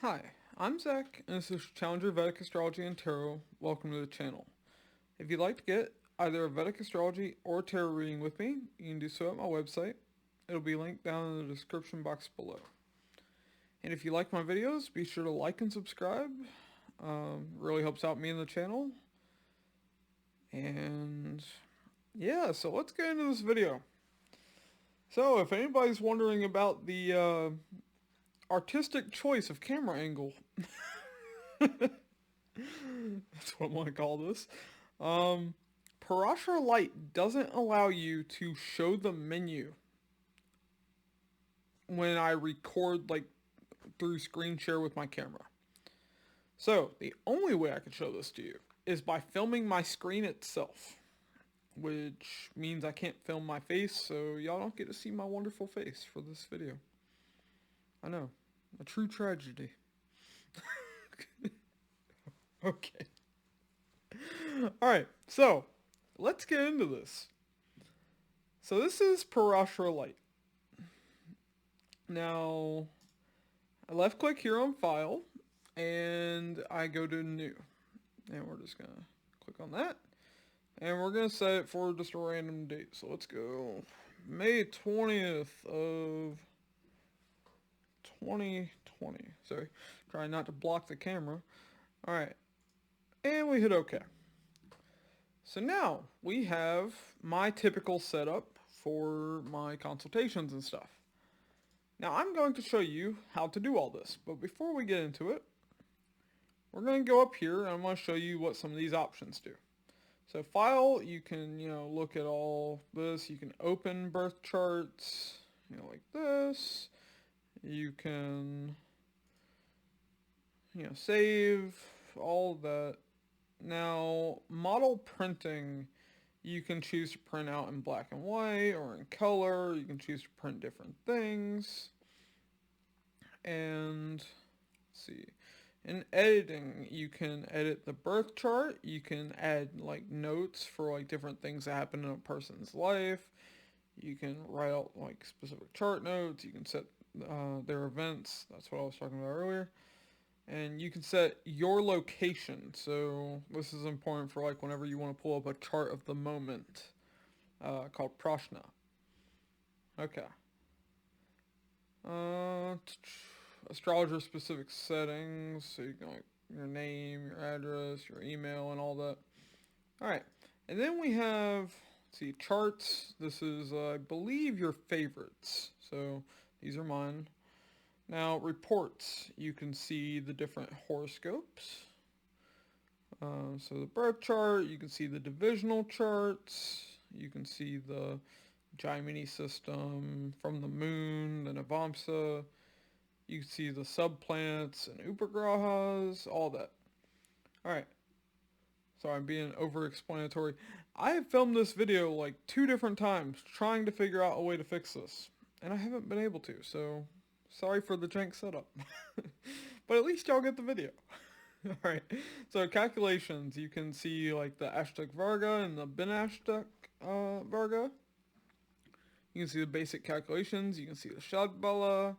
Hi, I'm Zach, and this is Challenger Vedic Astrology and Tarot. Welcome to the channel. If you'd like to get either a Vedic astrology or tarot reading with me, you can do so at my website. It'll be linked down in the description box below. And if you like my videos, be sure to like and subscribe. Really helps out me and the channel. And yeah, so let's get into this video. So if anybody's wondering about the artistic choice of camera angle, that's what I want to call this. Um, Parashara Light doesn't allow you to show the menu when I record like through screen share with my camera. So the only way I can show this to you is by filming my screen itself, which means I can't film my face, so y'all don't get to see my wonderful face for this video. I know, a true tragedy. Okay. Alright, so let's get into this. So this is Parashara Light. Now, I left click here on File, and I go to New. And we're just going to click on that. And we're going to set it for just a random date. So let's go May 20th of 2020. Sorry, trying not to block the camera. Alright, and we hit OK. So now we have my typical setup for my consultations and stuff. Now I'm going to show you how to do all this, but before we get into it, we're going to go up here and I'm going to show you what some of these options do. So File, you can, look at all this. You can open birth charts, like this. You can, save, all of that. Now, model printing, you can choose to print out in black and white or in color. You can choose to print different things. And let's see, in editing, you can edit the birth chart. You can add like notes for like different things that happen in a person's life. You can write out like specific chart notes. You can set their events. That's what I was talking about earlier. And you can set your location. So this is important for like whenever you want to pull up a chart of the moment called Prashna. Okay. Astrologer specific settings. So you can like your name, your address, your email, and all that. All right. And then we have, let's see, charts. This is, I believe, your favorites. So these are mine. Now, reports, you can see the different horoscopes. So the birth chart, you can see the divisional charts, you can see the Gemini system from the moon, the Navamsa, you can see the subplanets and Upagrahas, all that. Alright, sorry I'm being over-explanatory. I have filmed this video like 2 different times trying to figure out a way to fix this, and I haven't been able to, so sorry for the jank setup. But at least y'all get the video. Alright, so calculations, you can see like the Ashtak Varga and the Bin Ashtak Varga. You can see the basic calculations, you can see the Shadbala,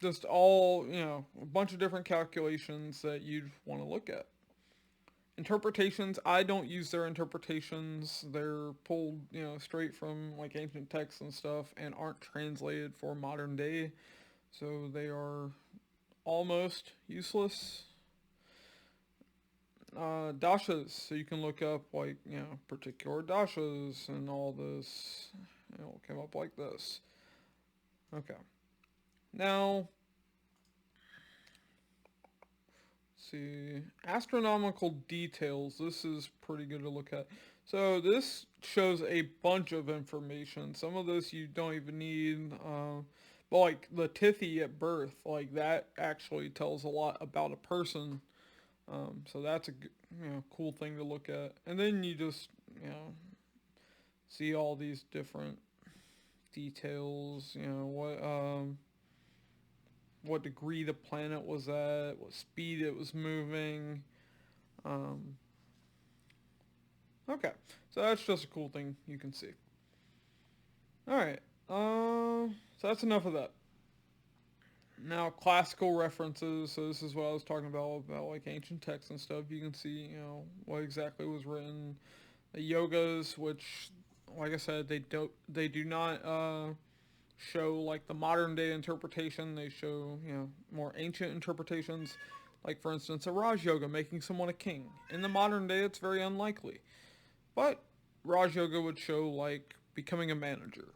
just all, a bunch of different calculations that you'd want to look at. Interpretations, I don't use their interpretations. They're pulled, straight from like ancient texts and stuff and aren't translated for modern day. So they are almost useless. Dashas, so you can look up like, particular dashas and all this. It will come up like this. Okay. Now, let's see, astronomical details. This is pretty good to look at. So this shows a bunch of information. Some of this you don't even need. But like the Tithi at birth, like that actually tells a lot about a person. So that's a cool thing to look at. And then you just see all these different details. What degree the planet was at, what speed it was moving. Okay, so that's just a cool thing you can see. All right. So that's enough of that. Now, classical references. So this is what I was talking about like ancient texts and stuff. You can see, what exactly was written. The yogas, which, like I said, they do not show like the modern day interpretation. They show, more ancient interpretations. Like, for instance, a Raj Yoga, making someone a king. In the modern day, it's very unlikely. But Raj Yoga would show, like, becoming a manager.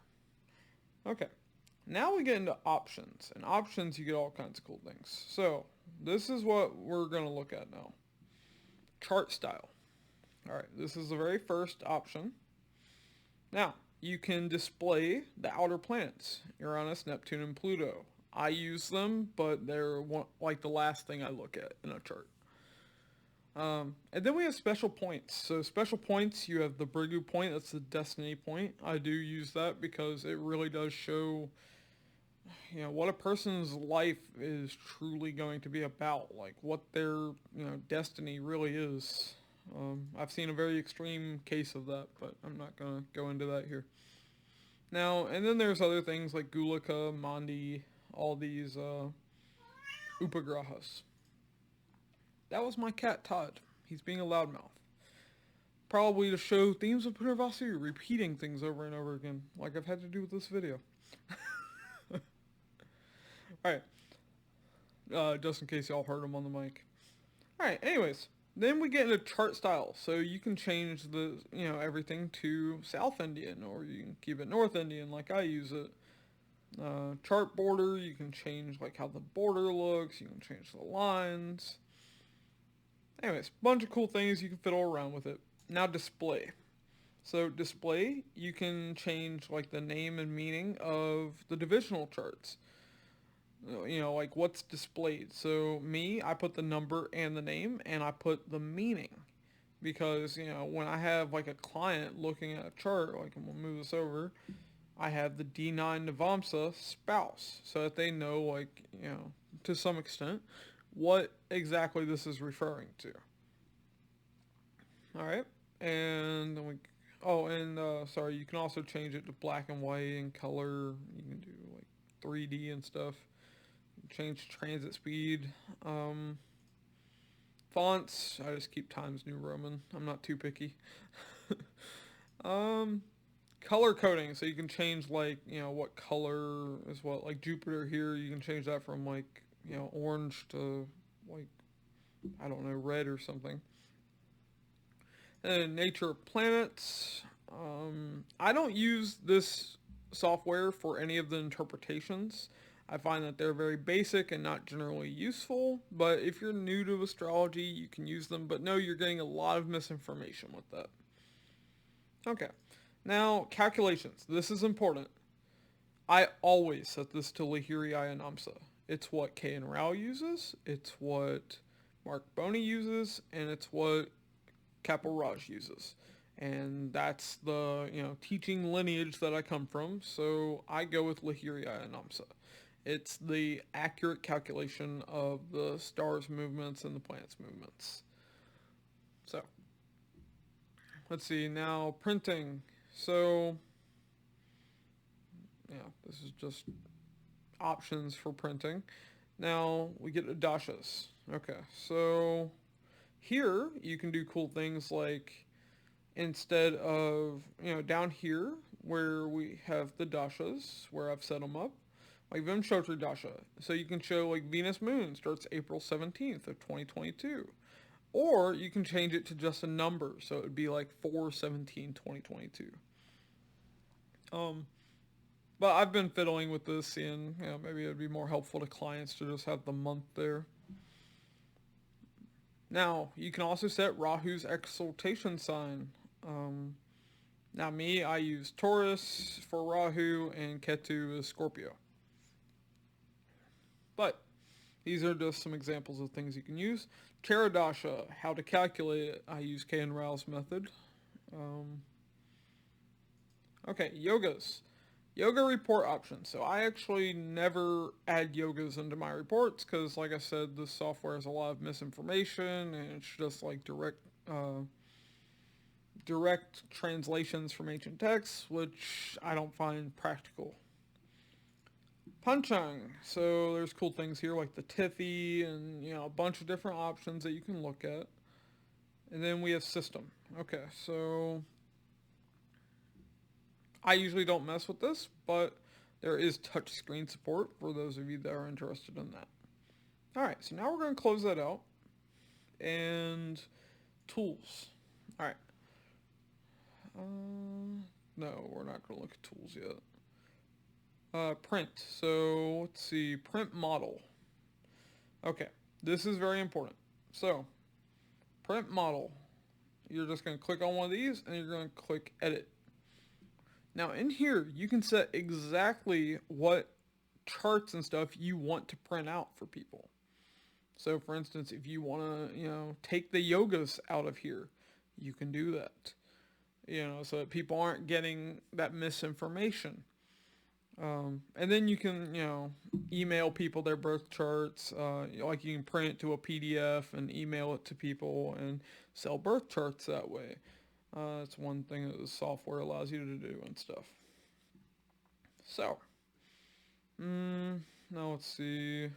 Okay. Now we get into options. And options, you get all kinds of cool things. So, this is what we're going to look at now. Chart style. Alright, this is the very first option. Now, you can display the outer planets, Uranus, Neptune, and Pluto. I use them, but they're like the last thing I look at in a chart. And then we have special points. So special points, you have the Brigu point, that's the destiny point. I do use that because it really does show, what a person's life is truly going to be about, like what their, destiny really is. I've seen a very extreme case of that, but I'm not going to go into that here. Now, and then there's other things like Gulika, Mandi, all these upagrahas. That was my cat, Todd. He's being a loudmouth. Probably to show themes of Punarvasu, repeating things over and over again, like I've had to do with this video. Alright. Just in case y'all heard him on the mic. Alright, anyways. Then we get into chart style. So you can change the, everything to South Indian, or you can keep it North Indian like I use it. Chart border, you can change like how the border looks. You can change the lines. Anyways, bunch of cool things. You can fiddle around with it. Now display. So display, you can change like the name and meaning of the divisional charts. Like what's displayed. So me, I put the number and the name, and I put the meaning. Because, when I have like a client looking at a chart, like I'm going to move this over, I have the D9 Navamsa spouse. So that they know, like, to some extent, what exactly this is referring to. Alright. And then sorry, you can also change it to black and white and color. You can do like 3D and stuff. Change transit speed. Fonts, I just keep Times New Roman. I'm not too picky. Color coding, so you can change like, what color is what. Like Jupiter here, you can change that from like, orange to like, I don't know, red or something. And nature of planets. I don't use this software for any of the interpretations. I find that they're very basic and not generally useful, but if you're new to astrology, you can use them, but no, you're getting a lot of misinformation with that. Okay, now calculations. This is important. I always set this to Lahiri Ayanamsa. It's what K.N. Rao uses, it's what Mark Boney uses, and it's what Kapil Raj uses. And that's the, teaching lineage that I come from, so I go with Lahiri Ayanamsa. It's the accurate calculation of the stars' movements and the planets' movements. So, let's see, now printing. So, this is just options for printing. Now, we get to dashas. Okay, so here you can do cool things like instead of, down here where we have the dashas, where I've set them up, like Vimshotri Dasha. So you can show like Venus Moon starts April 17th of 2022. Or you can change it to just a number. So it would be like 4/17/2022. But I've been fiddling with this, seeing, maybe it would be more helpful to clients to just have the month there. Now, you can also set Rahu's exaltation sign. Now me, I use Taurus for Rahu and Ketu is Scorpio. But these are just some examples of things you can use. Charadasha, how to calculate it. I use K.N. Rao's method. Okay, yogas. Yoga report options. So I actually never add yogas into my reports because, like I said, this software has a lot of misinformation and it's just like direct translations from ancient texts, which I don't find practical. Punching. So there's cool things here like the Tiffy and a bunch of different options that you can look at. And then we have system. Okay, so I usually don't mess with this, but there is touchscreen support for those of you that are interested in that. Alright, so now we're going to close that out. And tools. Alright. No, we're not going to look at tools yet. Print. So let's see. Print model. Okay, this is very important. So, print model. You're just going to click on one of these and you're going to click edit. Now in here, you can set exactly what charts and stuff you want to print out for people. So for instance, if you want to, take the yogas out of here, you can do that. So that people aren't getting that misinformation. And then you can, email people their birth charts. Like you can print it to a PDF and email it to people and sell birth charts that way. That's one thing that the software allows you to do and stuff. So, now let's see.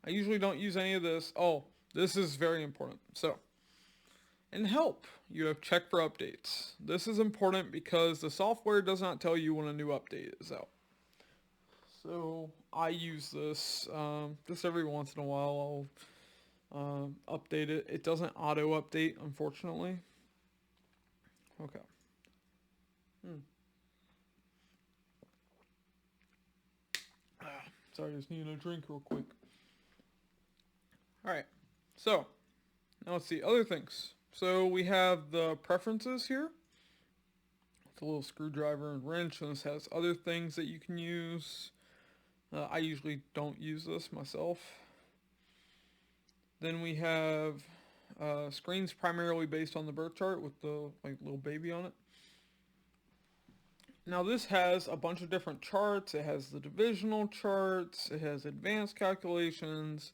I usually don't use any of this. Oh, this is very important. So, in help, you have check for updates. This is important because the software does not tell you when a new update is out. So I use this just every once in a while. I'll update it. It doesn't auto update, unfortunately. Okay. Sorry, just needing a drink real quick. Alright, so now let's see other things. So we have the preferences here. It's a little screwdriver and wrench, and this has other things that you can use. I usually don't use this myself. Then we have screens primarily based on the birth chart with the little baby on it. Now this has a bunch of different charts. It has the divisional charts, it has advanced calculations,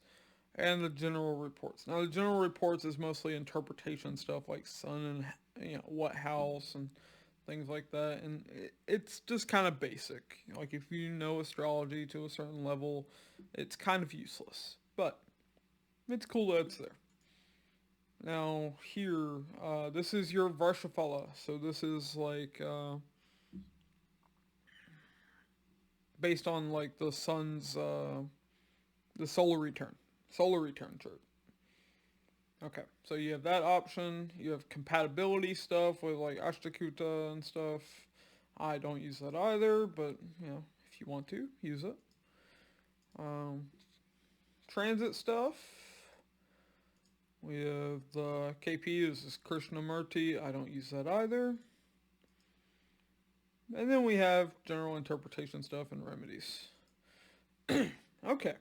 and the general reports. Now the general reports is mostly interpretation stuff like sun and what house and things like that, and it's just kind of basic. Like if you know astrology to a certain level, it's kind of useless, but it's cool that it's there. Now here, this is your Varshafala, so this is like based on like the sun's the solar return chart. Okay, so you have that option. You have compatibility stuff with like Ashtakuta and stuff. I don't use that either, but if you want to, use it. Transit stuff. We have the KP, this is Krishnamurti. I don't use that either. And then we have general interpretation stuff and remedies. Okay.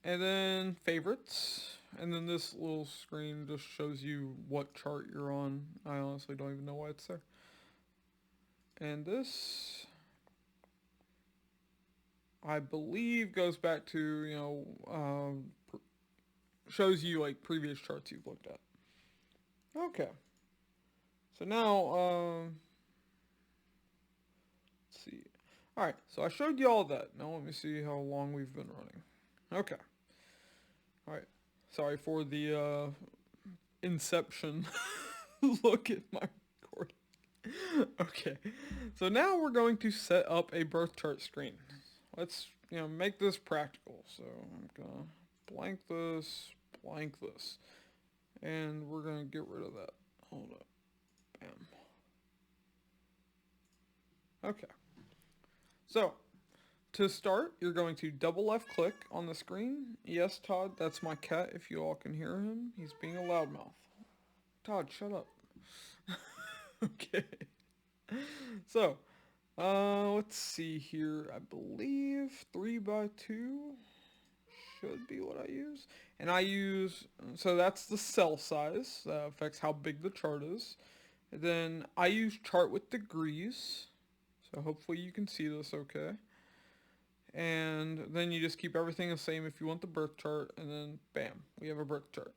And then favorites. And then this little screen just shows you what chart you're on. I honestly don't even know why it's there. And this, I believe, goes back to, shows you like previous charts you've looked at. Okay. So now, let's see. Alright, so I showed you all that. Now let me see how long we've been running. Okay. Alright. Sorry for the inception look at my recording. Okay. So now we're going to set up a birth chart screen. Let's, make this practical. So I'm going to blank this. And we're going to get rid of that. Hold up. Bam. Okay. So, to start, you're going to double left click on the screen. Yes, Todd, that's my cat if you all can hear him. He's being a loudmouth. Todd, shut up. Okay. So, let's see here. I believe 3x2 should be what I use. And I use, so that's the cell size. That affects how big the chart is. And then I use chart with degrees. So hopefully you can see this okay. And then you just keep everything the same if you want the birth chart. And then bam, we have a birth chart.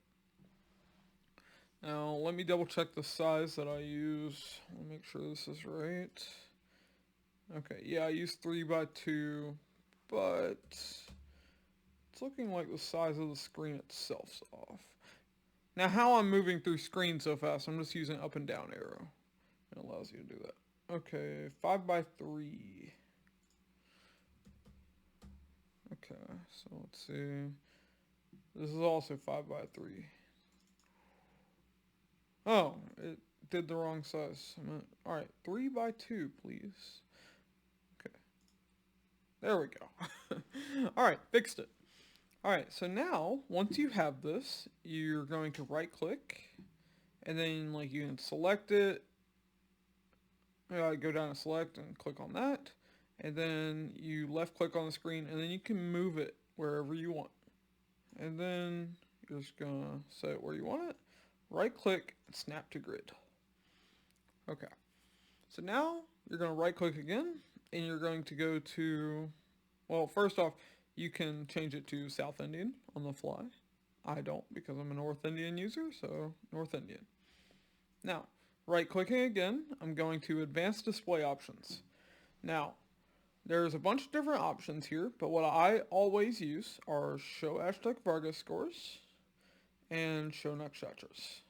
Now let me double check the size that I use. I'll make sure this is right. Okay, yeah, I used 3x2, but it's looking like the size of the screen itself's off. Now, how I'm moving through screen so fast, I'm just using up and down arrow. It allows you to do that. Okay, 5x3. Okay, so let's see. This is also 5x3. Oh, it did the wrong size. Alright, 3x2, please. Okay, there we go. Alright, fixed it. Alright, so now, once you have this, you're going to right click, and then like you can select it, go down to select and click on that, and then you left click on the screen, and then you can move it wherever you want. And then you're just gonna set it where you want it, right click, and snap to grid. Okay, so now you're gonna right click again, and you're going to go to, well, first off, you can change it to South Indian on the fly. I don't because I'm a North Indian user, so North Indian. Now, right clicking again, I'm going to advanced display options. Now, there's a bunch of different options here, but what I always use are show Ashtok Varga scores and show nakshatras.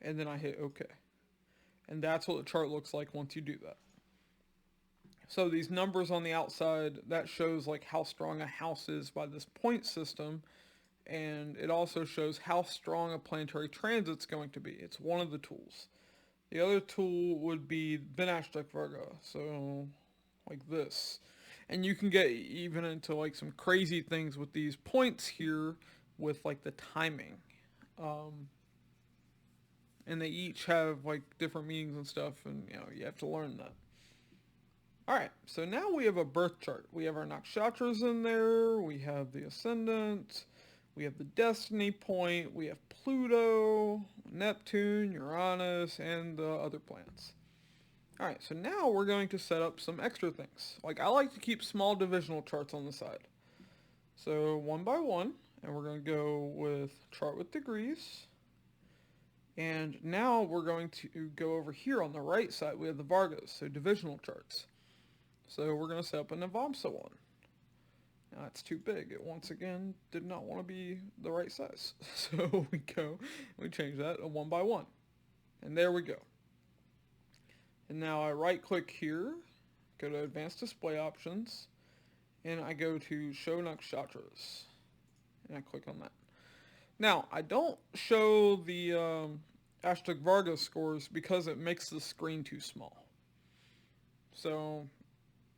And then I hit OK. And that's what the chart looks like once you do that. So these numbers on the outside, that shows like how strong a house is by this point system. And it also shows how strong a planetary transit's going to be. It's one of the tools. The other tool would be Vinashtak Varga, so like this. And you can get even into like some crazy things with these points here with like the timing. And they each have like different meanings and stuff, and you have to learn that. Alright, so now we have a birth chart. We have our nakshatras in there, we have the ascendant, we have the destiny point, we have Pluto, Neptune, Uranus, and the other planets. Alright, so now we're going to set up some extra things. Like, I like to keep small divisional charts on the side. So, one by one, and we're going to go with chart with degrees. And now we're going to go over here on the right side. We have the Vargas, so divisional charts. So we're going to set up a Navamsa one. Now it's too big. It once again did not want to be the right size. So we change that to 1 by 1. And there we go. And now I right click here, go to advanced display options, and I go to show nakshatras. And I click on that. Now, I don't show the Ashtok Varga scores because it makes the screen too small. So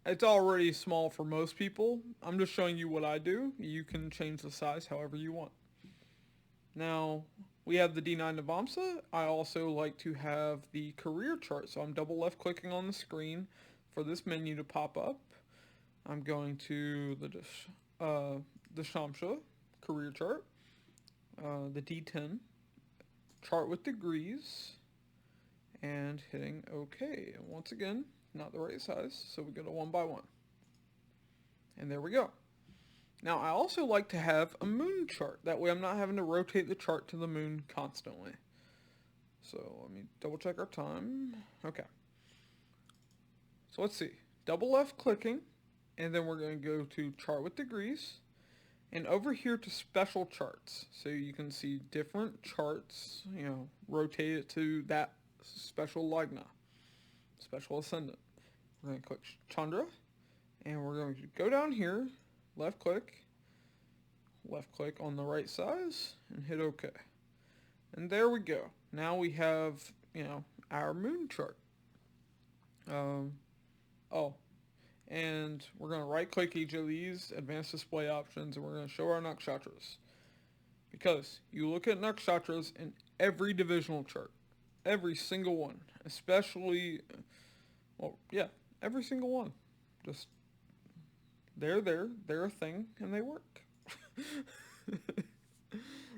it's already small for most people. I'm just showing you what I do. You can change the size however you want. Now, we have the D9 Navamsa. I also like to have the career chart. So I'm double left clicking on the screen for this menu to pop up. I'm going to the Shamsha career chart, the D10, chart with degrees, and hitting OK. And once again, not the right size, so we go to 1 by 1. And there we go. Now, I also like to have a moon chart. That way I'm not having to rotate the chart to the moon constantly. So let me double check our time. Okay. So let's see. Double left clicking, and then we're going to go to chart with degrees, and over here to special charts. So you can see different charts, rotate it to that special lagna, special ascendant. We're going to click Chandra, and we're going to go down here, left click on the right size, and hit OK. And there we go. Now we have, our moon chart. And we're going to right click each of these advanced display options, and we're going to show our nakshatras. Because you look at nakshatras in every divisional chart. Every single one. Especially, every single one. Just, they're there, they're a thing, and they work.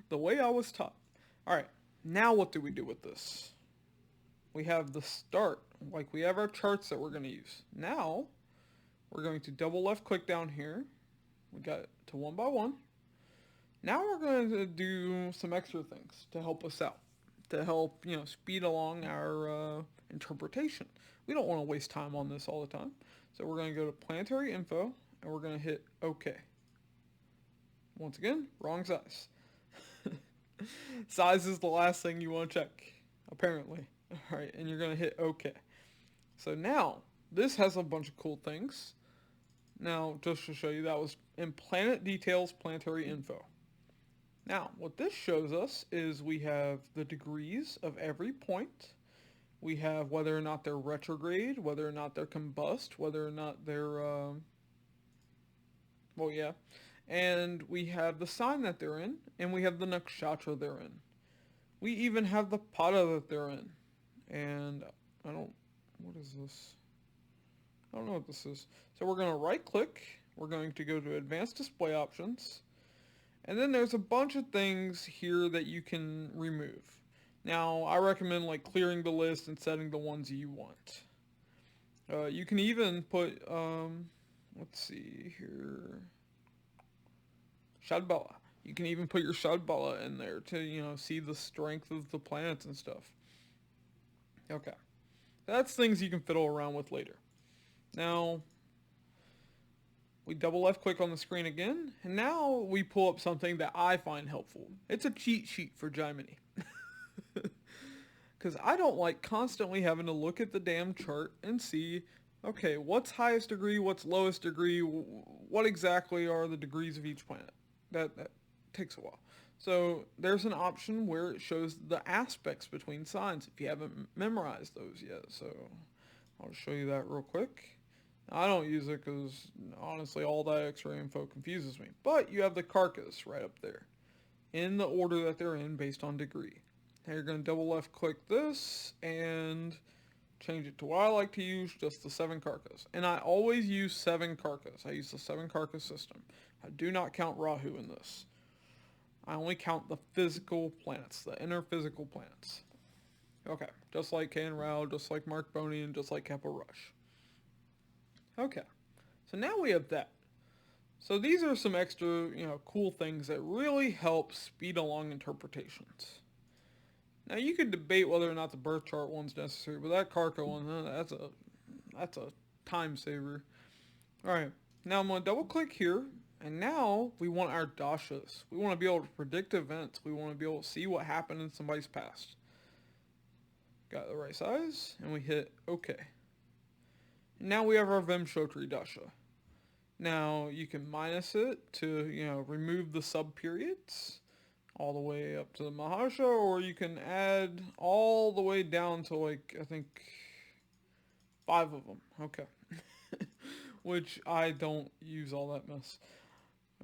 The way I was taught. Alright, now what do we do with this? We have the start. Like, we have our charts that we're going to use. Now, we're going to double left click down here. We got it to 1 by 1. Now we're going to do some extra things to help us out. To help, speed along our interpretation. We don't want to waste time on this all the time. So we're going to go to planetary info and we're going to hit OK. Once again, wrong size. Size is the last thing you want to check, apparently. All right, and you're going to hit OK. So now, this has a bunch of cool things. Now, just to show you, that was in Planet Details Planetary Info. Now, what this shows us is we have the degrees of every point. We have whether or not they're retrograde, whether or not they're combust, whether or not they're, well, yeah. And we have the sign that they're in, and we have the nakshatra they're in. We even have the pada that they're in. And what is this? I don't know what this is. So we're going to right click. We're going to go to advanced display options. And then there's a bunch of things here that you can remove. Now, I recommend like clearing the list and setting the ones you want. You can even put, let's see here, Shadbala. You can even put your Shadbala in there to, see the strength of the planets and stuff. Okay. That's things you can fiddle around with later. Now, we double left click on the screen again, and now we pull up something that I find helpful. It's a cheat sheet for Gemini. Because I don't like constantly having to look at the damn chart and see, okay, what's highest degree, what's lowest degree, what exactly are the degrees of each planet. That takes a while. So there's an option where it shows the aspects between signs if you haven't memorized those yet. So I'll show you that real quick. I don't use it because honestly all that extra info confuses me. But you have the carcass right up there in the order that they're in based on degree. Now you're going to double left click this and change it to what I like to use, just the 7 carcass. And I always use 7 carcass. I use the 7 carcass system. I do not count Rahu in this. I only count the physical planets, the inner physical planets. Okay, just like K and Rao, just like Mark Boney, and just like Kepa Rush. Okay, so now we have that. So these are some extra, cool things that really help speed along interpretations. Now you could debate whether or not the birth chart one's necessary, but that Karka one, that's a time saver. All right, now I'm gonna double click here, and now we want our dashas. We want to be able to predict events. We want to be able to see what happened in somebody's past. Got the right size, and we hit OK. Now we have our Vimshotri dasha. Now you can minus it to, remove the sub-periods all the way up to the Mahasha, or you can add all the way down to I think 5 of them. Okay. Which I don't use all that mess.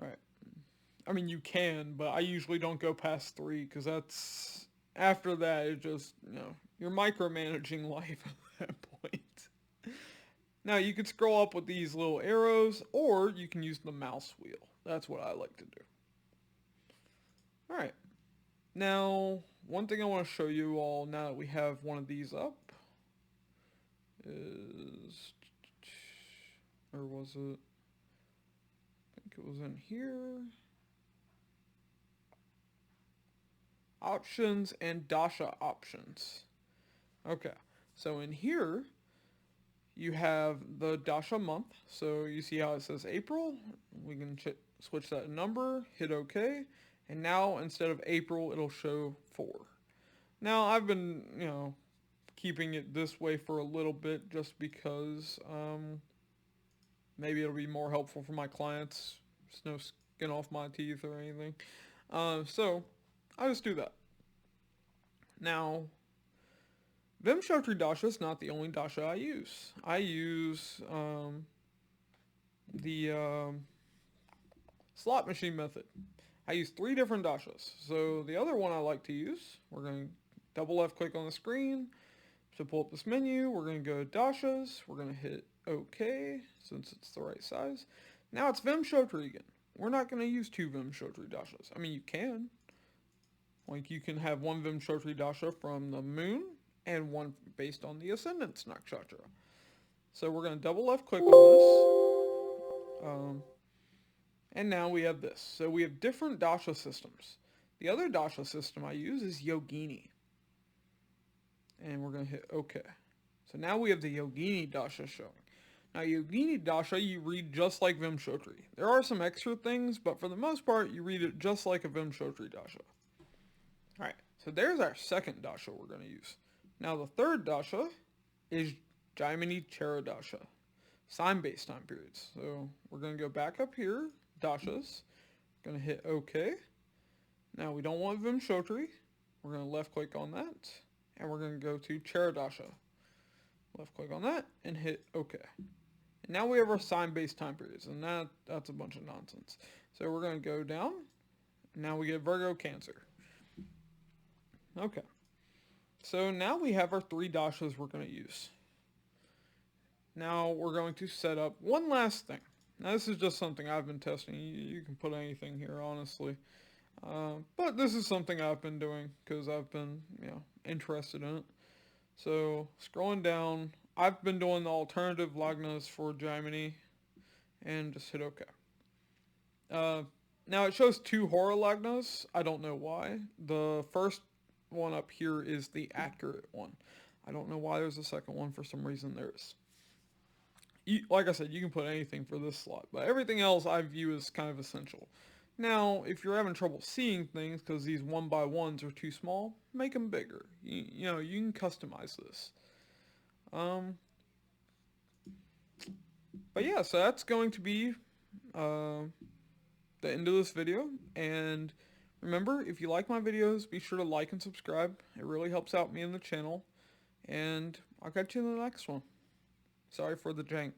Alright. I mean, you can, but I usually don't go past 3 because that's, after that, it just, you're micromanaging life at that point. Now, you can scroll up with these little arrows, or you can use the mouse wheel. That's what I like to do. Alright. Now, one thing I want to show you all now that we have one of these up is, or was it, I think it was in here. Options and dasha options. Okay, so in here, you have the dasha month. So you see how it says April? We can switch that number, hit OK. And now, instead of April, it'll show 4. Now, I've been, keeping it this way for a little bit just because maybe it'll be more helpful for my clients. There's no skin off my teeth or anything. So, I just do that. Now, Vimshotri dasha is not the only dasha I use. I use the slot machine method. I use 3 different dashas. So the other one I like to use, we're going to double left click on the screen to pull up this menu. We're going to go to dashas. We're going to hit OK since it's the right size. Now it's Vimshotri again. We're not going to use 2 Vimshotri dashas. I mean, you can. Like, you can have 1 Vimshotri dasha from the moon and 1 based on the ascendant's nakshatra. So we're going to double left click on this. And now we have this. So we have different dasha systems. The other dasha system I use is Yogini. And we're going to hit OK. So now we have the Yogini Dasha showing. Now Yogini Dasha you read just like Vimshotri. There are some extra things, but for the most part you read it just like a Vimshotri Dasha. Alright, so there's our second Dasha we're going to use. Now the third Dasha is Jaimini Chara Dasha. Sign-based time periods. So we're going to go back up here, Dashas. Going to hit OK. Now we don't want Vimshotri. We're going to left click on that. And we're going to go to Chara Dasha. Left click on that and hit OK. And now we have our sign-based time periods. And that's a bunch of nonsense. So we're going to go down. Now we get Virgo Cancer. Okay. So now we have our 3 dashas we're going to use. Now we're going to set up one last thing. Now this is just something I've been testing. You can put anything here, honestly. But this is something I've been doing because I've been, interested in it. So scrolling down, I've been doing the alternative lagnas for Jaimini and just hit OK. Now it shows 2 horror lagnas. I don't know why. The first one up here is the accurate one. I don't know why there's a second one. For some reason there is. Like I said, you can put anything for this slot, but everything else I view as kind of essential. Now, if you're having trouble seeing things because these 1x1s are too small, make them bigger. You can customize this. But yeah, so that's going to be the end of this video. And remember, if you like my videos, be sure to like and subscribe. It really helps out me and the channel. And I'll catch you in the next one. Sorry for the jank.